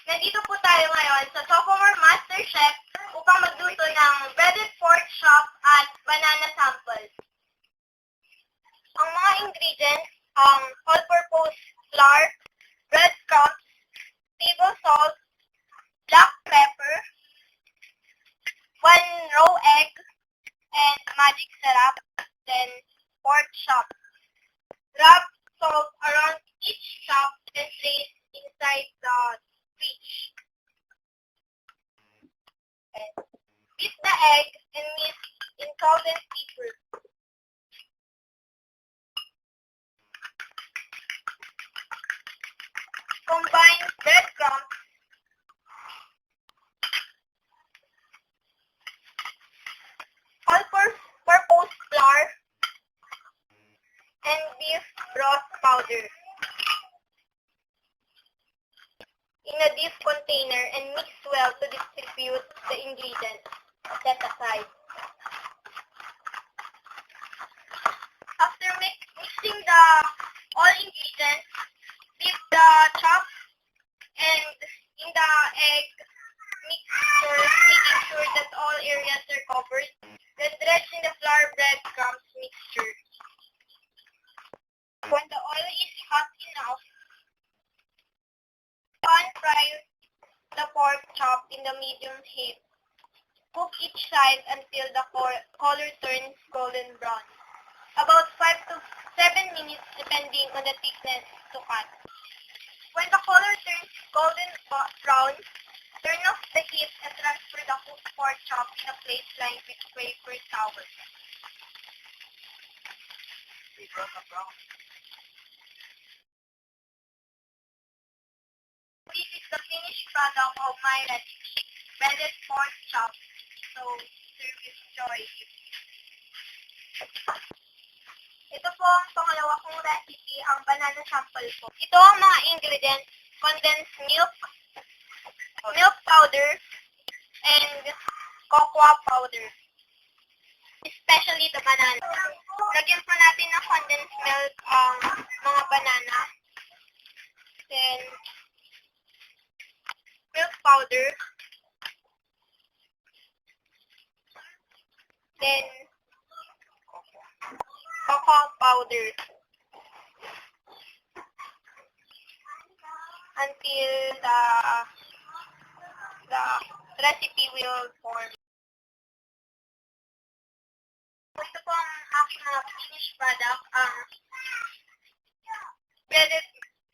Nandito po tayo ngayon sa Sophomore Master Chef upang magluto ng breaded pork chop at banana samples. Ang mga ingredients, all-purpose flour, breadcrumbs, table salt, black pepper, 1 raw egg, and magic syrup, then pork chop. Rub salt around each chop and place inside the fridge. Beat the egg and mix in salt and pepper. Combine breadcrumbs, all-purpose flour, and beef broth powder in a deep container and mix well to distribute the ingredients. Set aside. After mixing all ingredients, dip the chop and in the egg mixture, making sure that all areas are covered. Then dredge in the flour breadcrumbs mixture. When the oil is hot enough, pan-fry the pork chop in the medium heat. Cook each side until the color turns golden brown. About 5 to 7 minutes depending on the thickness to cut. When the color turns golden brown, turn off the heat and transfer the cooked pork chop in a plate lined with paper towel. This is the finished product of my recipe, breaded pork chop. So, serve with joy. Ito po ang pangalawa kong recipe, ang banana sample po. Ito ang mga ingredients, condensed milk, milk powder, and cocoa powder. Especially the banana. Lagyan po natin ng condensed milk ang mga banana. Then, milk powder. Then, cocoa powder. Until the recipe will form. Ito po ang aking mga finished product, breaded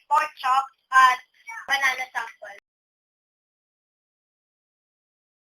pork chop